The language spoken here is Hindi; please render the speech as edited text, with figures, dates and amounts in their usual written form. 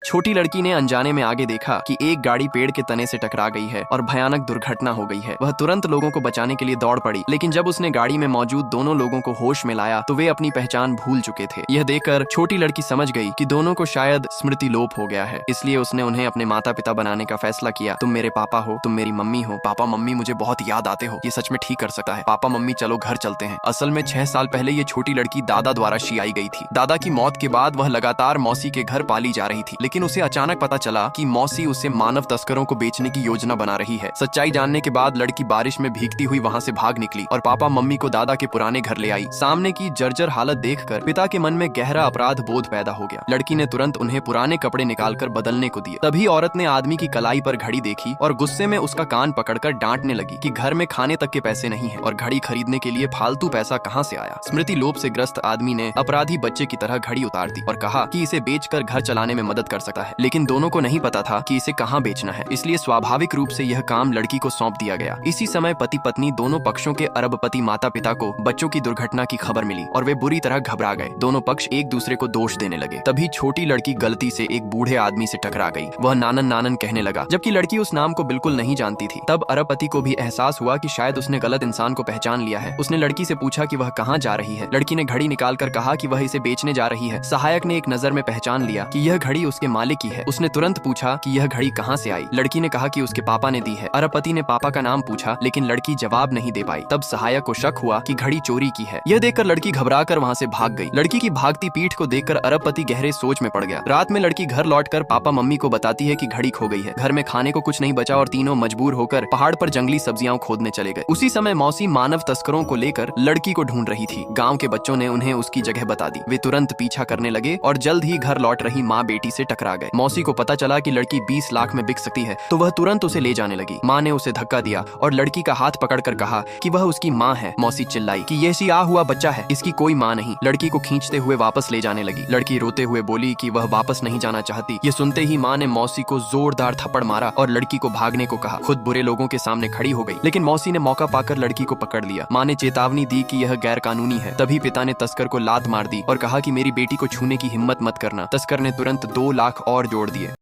छोटी लड़की ने अनजाने में आगे देखा कि एक गाड़ी पेड़ के तने से टकरा गई है और भयानक दुर्घटना हो गई है। वह तुरंत लोगों को बचाने के लिए दौड़ पड़ी, लेकिन जब उसने गाड़ी में मौजूद दोनों लोगों को होश में लाया तो वे अपनी पहचान भूल चुके थे। यह देखकर छोटी लड़की समझ गई कि दोनों को शायद स्मृति लोप हो गया है, इसलिए उसने उन्हें अपने माता पिता बनाने का फैसला किया। तुम मेरे पापा हो, तुम मेरी मम्मी हो। पापा मम्मी मुझे बहुत याद आते हो, ये सच में ठीक कर सकता है। पापा मम्मी चलो घर चलते हैं। असल में 6 साल पहले ये छोटी लड़की दादा द्वारा शियाई गई थी। दादा की मौत के बाद वह लगातार मौसी के घर पाली जा रही थी, लेकिन उसे अचानक पता चला कि मौसी उसे मानव तस्करों को बेचने की योजना बना रही है। सच्चाई जानने के बाद लड़की बारिश में भीगती हुई वहां से भाग निकली और पापा मम्मी को दादा के पुराने घर ले आई। सामने की जर्जर हालत देखकर पिता के मन में गहरा अपराध बोध पैदा हो गया। लड़की ने तुरंत उन्हें पुराने कपड़े निकालकर बदलने को दिए। तभी औरत ने आदमी की कलाई पर घड़ी देखी और गुस्से में उसका कान पकड़कर डांटने लगी कि घर में खाने तक के पैसे नहीं है और घड़ी खरीदने के लिए फालतू पैसा कहां से आया। स्मृति लोप से ग्रस्त आदमी ने अपराधी बच्चे की तरह घड़ी उतार दी और कहा कि इसे बेचकर घर चलाने में मदद कर सकता है, लेकिन दोनों को नहीं पता था कि इसे कहां बेचना है, इसलिए स्वाभाविक रूप से यह काम लड़की को सौंप दिया गया। इसी समय पति पत्नी दोनों पक्षों के अरबपति माता पिता को बच्चों की दुर्घटना की खबर मिली और वे बुरी तरह घबरा गए। दोनों पक्ष एक दूसरे को दोष देने लगे। तभी छोटी लड़की गलती से एक बूढ़े आदमी से टकरा गई। वह नानन नानन कहने लगा, जबकि लड़की उस नाम को बिल्कुल नहीं जानती थी। तब अरबपति को भी एहसास हुआ कि शायद उसने गलत इंसान को पहचान लिया है। उसने लड़की से पूछा कि वह कहाँ जा रही है। लड़की ने घड़ी निकालकर कहा कि वह इसे बेचने जा रही है। सहायक ने एक नजर में पहचान लिया कि यह घड़ी उसके मालिक की है। उसने तुरंत पूछा कि यह घड़ी कहाँ से आई। लड़की ने कहा कि उसके पापा ने दी है। अरबपति ने पापा का नाम पूछा, लेकिन लड़की जवाब नहीं दे पाई। तब सहायक को शक हुआ कि घड़ी चोरी की है। यह देखकर लड़की घबराकर वहाँ से भाग गई। लड़की की भागती पीठ को देखकर अरबपति गहरे सोच में पड़ गया। रात में लड़की घर लौटकर पापा मम्मी को बताती है कि घड़ी खो गई है। घर में खाने को कुछ नहीं बचा और तीनों मजबूर होकर पहाड़ पर जंगली सब्जियां खोदने चले गए। उसी समय मौसी मानव तस्करों को लेकर लड़की को ढूंढ रही थी। गांव के बच्चों ने उन्हें उसकी जगह बता दी। वे तुरंत पीछा करने लगे और जल्द ही घर लौट रही माँ बेटी से टकरा गए। मौसी को पता चला कि लड़की 20 लाख में बिक सकती है, तो वह तुरंत उसे ले जाने लगी। माँ ने उसे धक्का दिया और लड़की का हाथ पकड़कर कहा कि वह उसकी माँ है। मौसी चिल्लाई कि ये सिया हुआ बच्चा है, इसकी कोई माँ नहीं। लड़की को खींचते हुए वापस ले जाने लगी। लड़की रोते हुए बोली कि वह वापस नहीं जाना चाहती। ये सुनते ही माँ ने मौसी को जोरदार थप्पड़ मारा और लड़की को भागने को कहा। खुद बुरे लोगों के सामने खड़ी हो गई, लेकिन मौसी ने मौका पाकर लड़की को पकड़ लिया। माँ ने चेतावनी दी कि यह गैर कानूनी है। तभी पिता ने तस्कर को लात मार दी और कहा कि मेरी बेटी को छूने की हिम्मत मत करना। तस्कर ने तुरंत 2 लाख और जोड़ दिए।